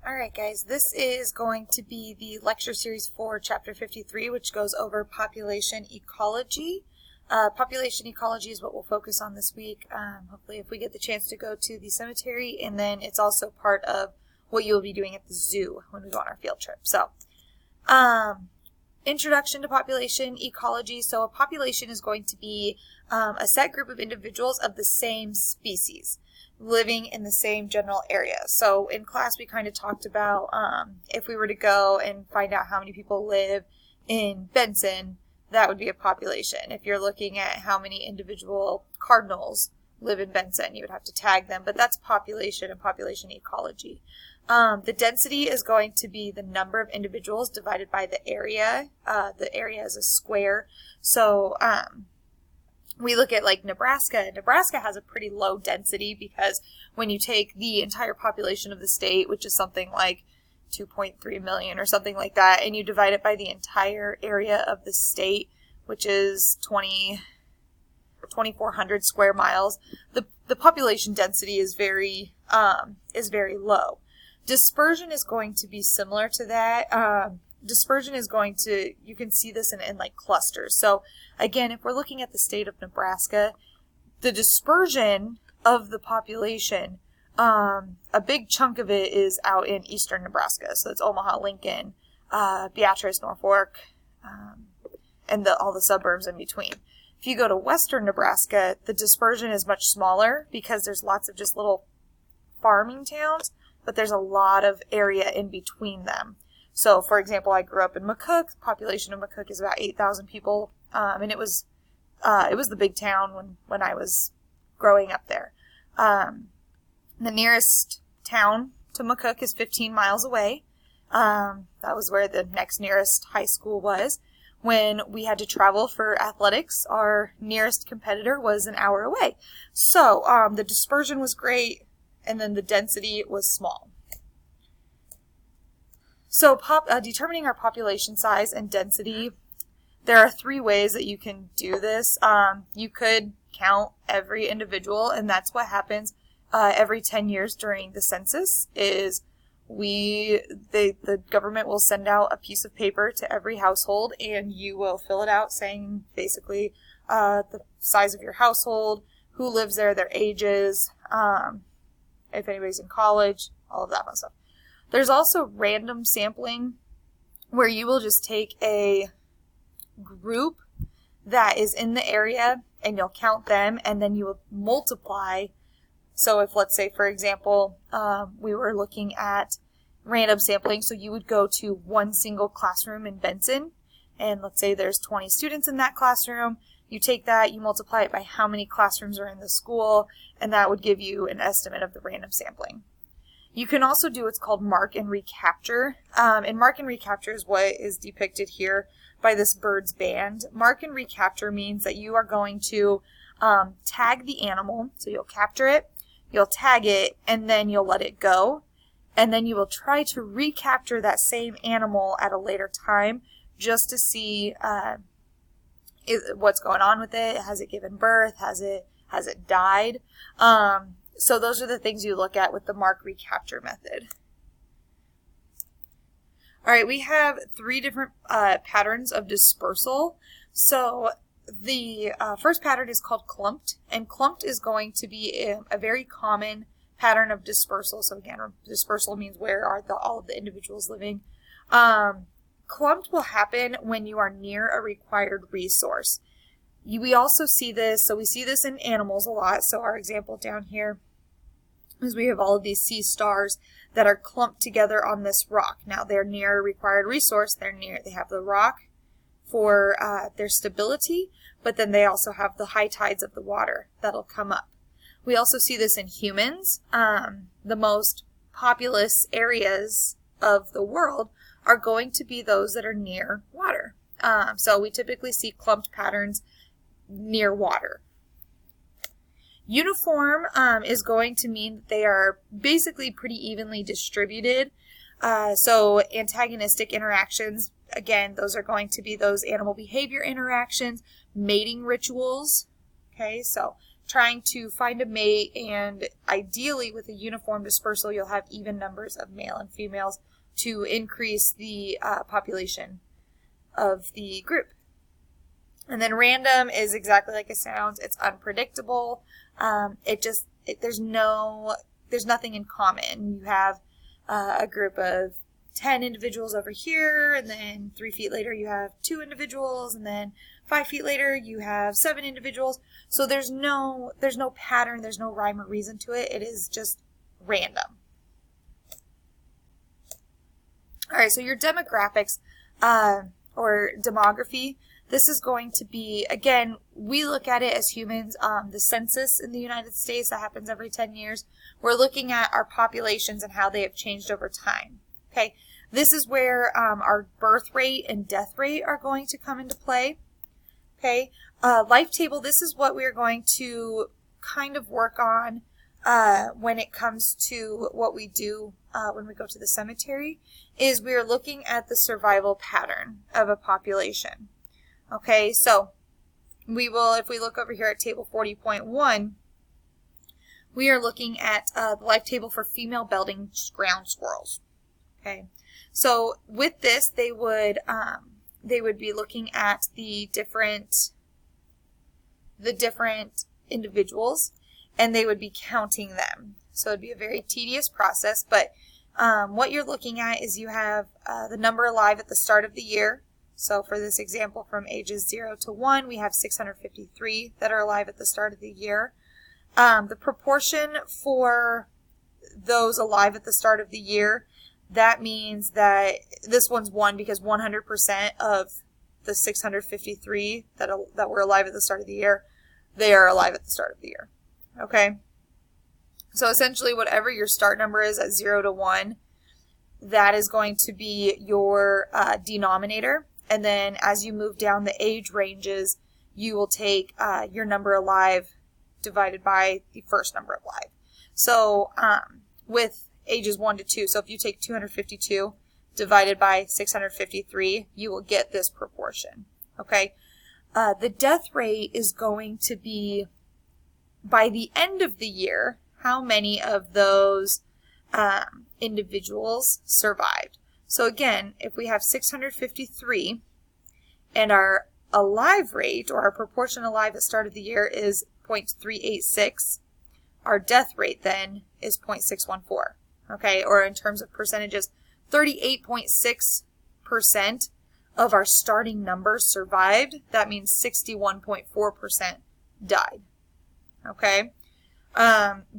Alright guys, this is going to be the lecture series for chapter 53, which goes over population ecology. Population ecology is what we'll focus on this week, hopefully if we get the chance to go to the cemetery, and then it's also part of what you'll be doing at the zoo when we go on our field trip. So, introduction to population ecology. So a population is going to be a set group of individuals of the same species living in the same general area. So in class we kind of talked about if we were to go and find out how many people live in Benson, that would be a population. If you're looking at how many individual cardinals live in Benson, you would have to tag them, but that's population and population ecology. The density is going to be the number of individuals divided by the area. The area is a square. So we look at like Nebraska. Nebraska has a pretty low density because when you take the entire population of the state, which is something like 2.3 million or something like that, and you divide it by the entire area of the state, which is 2,400 square miles, the population density is very low. Dispersion is going to be similar to that. Dispersion is going to, you can see this in like clusters. So again, if we're looking at the state of Nebraska, the dispersion of the population, a big chunk of it is out in eastern Nebraska. So it's Omaha, Lincoln, Beatrice, Norfolk, and all the suburbs in between. If you go to western Nebraska, the dispersion is much smaller because there's lots of just little farming towns, but there's a lot of area in between them. So, for example, I grew up in McCook. The population of McCook is about 8,000 people, and it was the big town when I was growing up there. The nearest town to McCook is 15 miles away. That was where the next nearest high school was. When we had to travel for athletics, our nearest competitor was an hour away. So, the dispersion was great, and then the density was small. So determining our population size and density, there are three ways that you can do this. You could count every individual, and that's what happens every 10 years during the census. The government will send out a piece of paper to every household, and you will fill it out saying basically the size of your household, who lives there, their ages, if anybody's in college, all of that fun stuff. There's also random sampling, where you will just take a group that is in the area and you'll count them, and then you will multiply. So if, let's say, for example, we were looking at random sampling, so you would go to one single classroom in Benson, and let's say there's 20 students in that classroom. You take that, you multiply it by how many classrooms are in the school, and that would give you an estimate of the random sampling. You can also do what's called mark and recapture. And mark and recapture is what is depicted here by this bird's band. Mark and recapture means that you are going to tag the animal. So you'll capture it, you'll tag it, and then you'll let it go. And then you will try to recapture that same animal at a later time just to see what's going on with it. Has it given birth? Has it died? So those are the things you look at with the mark recapture method. All right, we have three different patterns of dispersal. So the first pattern is called clumped, and clumped is going to be a very common pattern of dispersal. So again, dispersal means where are all of the individuals living. Clumped will happen when you are near a required resource. We also see this, so we see this in animals a lot. So our example down here is we have all of these sea stars that are clumped together on this rock. Now they're near a required resource. They have the rock for their stability, but then they also have the high tides of the water that'll come up. We also see this in humans. The most populous areas of the world are going to be those that are near water. So we typically see clumped patterns near water. Uniform is going to mean that they are basically pretty evenly distributed. So antagonistic interactions, again, those are going to be those animal behavior interactions, mating rituals. Okay, so trying to find a mate, and ideally with a uniform dispersal, you'll have even numbers of male and females to increase the population of the group. And then random is exactly like it sounds. It's unpredictable. There's nothing in common. You have a group of 10 individuals over here, and then 3 feet later you have 2 individuals, and then 5 feet later you have 7 individuals. So there's no pattern, there's no rhyme or reason to it. It is just random. All right, so your demographics or demography, this is going to be, again, we look at it as humans. The census in the United States that happens every 10 years, we're looking at our populations and how they have changed over time. Okay, this is where our birth rate and death rate are going to come into play. Okay, life table, this is what we're going to kind of work on when it comes to what we do when we go to the cemetery, is we're looking at the survival pattern of a population. Okay, so we will, if we look over here at table 40.1, we are looking at the life table for female belting ground squirrels. Okay, so with this, they would be looking at the different individuals, and they would be counting them. So it'd be a very tedious process, but what you're looking at is you have the number alive at the start of the year. So for this example, from ages 0 to 1, we have 653 that are alive at the start of the year. The proportion for those alive at the start of the year, that means that this one's 1 because 100% of the 653 that were alive at the start of the year, they are alive at the start of the year. Okay? So essentially, whatever your start number is at 0 to 1, that is going to be your denominator. And then as you move down the age ranges, you will take your number alive divided by the first number alive. So with ages 1 to 2, so if you take 252 divided by 653, you will get this proportion. Okay? The death rate is going to be, by the end of the year, how many of those individuals survived. So again, if we have 653 and our alive rate, or our proportion alive at the start of the year, is 0.386, our death rate then is 0.614. Okay, or in terms of percentages, 38.6% of our starting numbers survived. That means 61.4% died. Okay?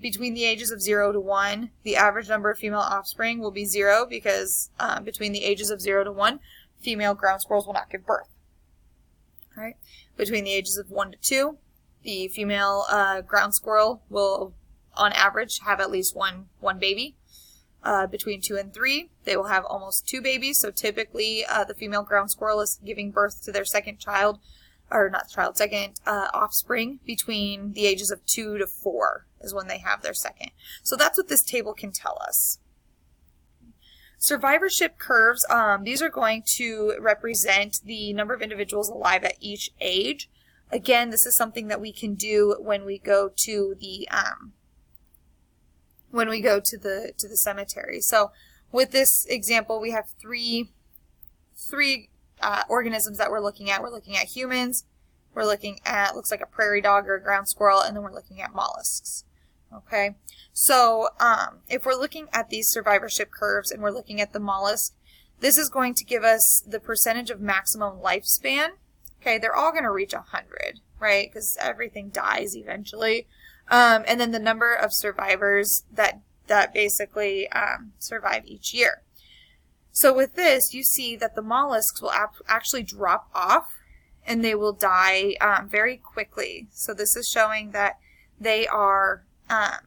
Between the ages of 0 to 1, the average number of female offspring will be 0 because between the ages of 0 to 1, female ground squirrels will not give birth. All right? Between the ages of 1 to 2, the female ground squirrel will, on average, have at least one baby. Between 2 and 3, they will have almost 2 babies. So typically, the female ground squirrel is giving birth to their second child, or not child, second offspring between the ages of 2 to 4 is when they have their second. So that's what this table can tell us. Survivorship curves, these are going to represent the number of individuals alive at each age. Again, this is something that we can do when we go to the cemetery. So with this example, we have three organisms that we're looking at. We're looking at humans, we're looking at, looks like a prairie dog or a ground squirrel, and then we're looking at mollusks. Okay, so if we're looking at these survivorship curves and we're looking at the mollusk, this is going to give us the percentage of maximum lifespan. Okay, they're all going to reach 100, right? Because everything dies eventually. And then the number of survivors that basically survive each year. So with this, you see that the mollusks will actually drop off and they will die very quickly. So this is showing that they are, that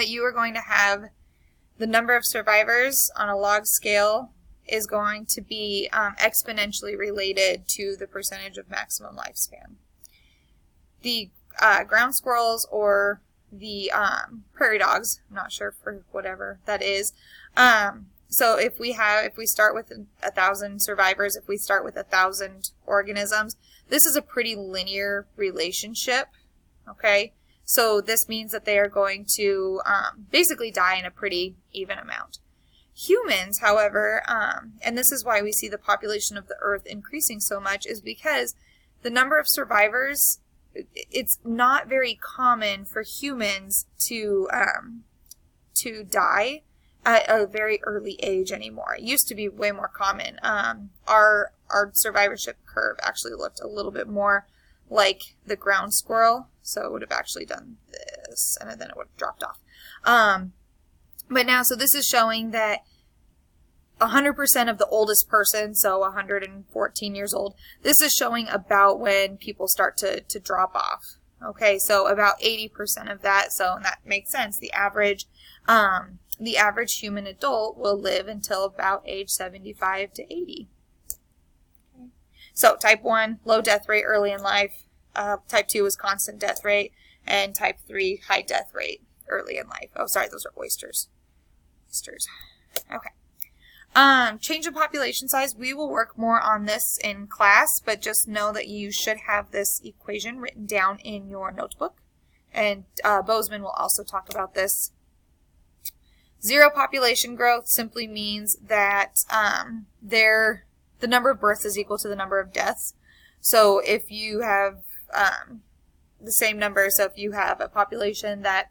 you are going to have the number of survivors on a log scale is going to be exponentially related to the percentage of maximum lifespan. The ground squirrels or the prairie dogs, I'm not sure for whatever that is. So if we start with 1,000 survivors, if we start with 1,000 organisms, this is a pretty linear relationship. Okay, so this means that they are going to basically die in a pretty even amount. Humans, however, and this is why we see the population of the Earth increasing so much, is because the number of survivors, it's not very common for humans to die at a very early age anymore. It used to be way more common. Our survivorship curve actually looked a little bit more like the ground squirrel, so it would have actually done this, and then it would have dropped off. But now, so this is showing that 100% of the oldest person, so 114 years old, this is showing about when people start to drop off. Okay, so about 80% of that, so and that makes sense. The average human adult will live until about age 75 to 80. Okay. So type 1, low death rate early in life. Type 2 is constant death rate. And type 3, high death rate early in life. Oh, sorry, those are oysters. Oysters. Okay. Change in population size. We will work more on this in class, but just know that you should have this equation written down in your notebook. And Bozeman will also talk about this. Zero population growth simply means that the number of births is equal to the number of deaths. So if you have the same number, so if you have a population that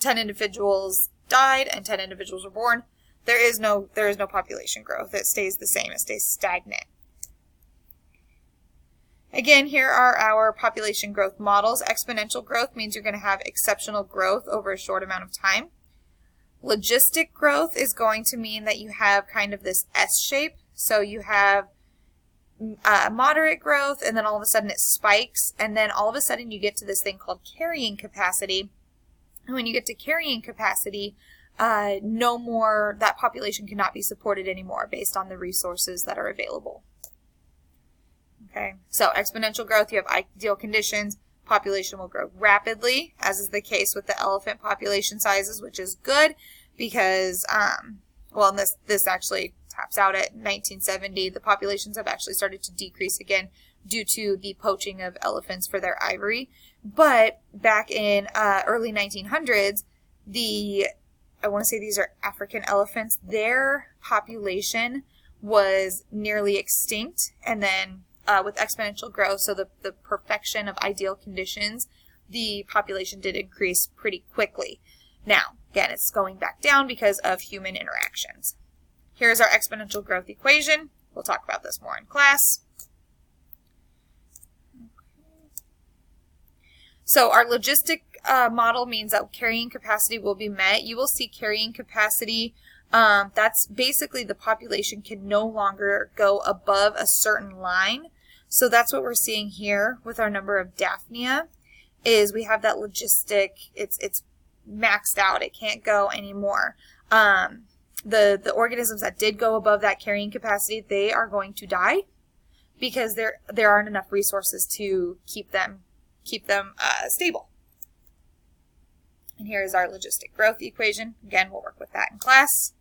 10 individuals died and 10 individuals were born, there is no population growth. It stays the same. It stays stagnant. Again, here are our population growth models. Exponential growth means you're going to have exceptional growth over a short amount of time. Logistic growth is going to mean that you have kind of this S shape. So you have moderate growth, and then all of a sudden it spikes, and then all of a sudden you get to this thing called carrying capacity. And when you get to carrying capacity, no more, that population cannot be supported anymore based on the resources that are available. Okay, so exponential growth, you have ideal conditions, population will grow rapidly, as is the case with the elephant population sizes, which is good because, well, this actually taps out at 1970. The populations have actually started to decrease again due to the poaching of elephants for their ivory. But back in early 1900s, I want to say these are African elephants, their population was nearly extinct. And then with exponential growth, so the perfection of ideal conditions, the population did increase pretty quickly. Now, again, it's going back down because of human interactions. Here's our exponential growth equation. We'll talk about this more in class. So our logistic model means that carrying capacity will be met. You will see carrying capacity. That's basically the population can no longer go above a certain line. So that's what we're seeing here with our number of Daphnia, is we have that logistic, it's maxed out. It can't go anymore. The organisms that did go above that carrying capacity, they are going to die because there aren't enough resources to keep them stable. And here is our logistic growth equation. Again, we'll work with that in class.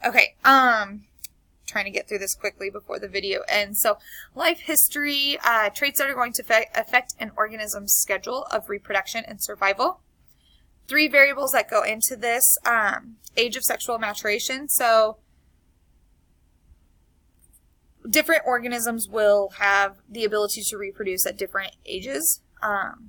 Okay, trying to get through this quickly before the video ends. So life history, traits that are going to affect an organism's schedule of reproduction and survival. 3 variables that go into this, age of sexual maturation. So different organisms will have the ability to reproduce at different ages.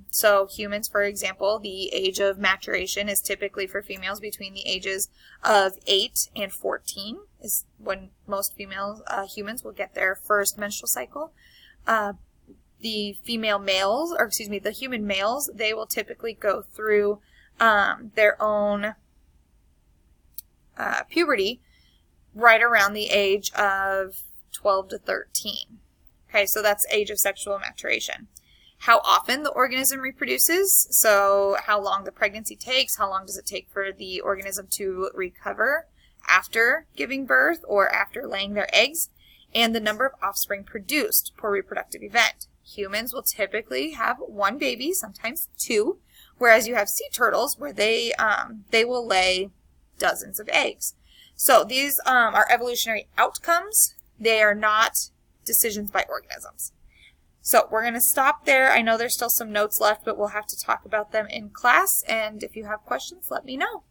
So humans, for example, the age of maturation is typically for females between the ages of 8 and 14 is when most humans will get their first menstrual cycle. The human males, they will typically go through their own puberty right around the age of 12 to 13. Okay, so that's age of sexual maturation. How often the organism reproduces, so how long the pregnancy takes, how long does it take for the organism to recover after giving birth or after laying their eggs, and the number of offspring produced per reproductive event. Humans will typically have 1 baby, sometimes 2, whereas you have sea turtles where they will lay dozens of eggs. So these are evolutionary outcomes. They are not decisions by organisms. So we're going to stop there. I know there's still some notes left, but we'll have to talk about them in class. And if you have questions, let me know.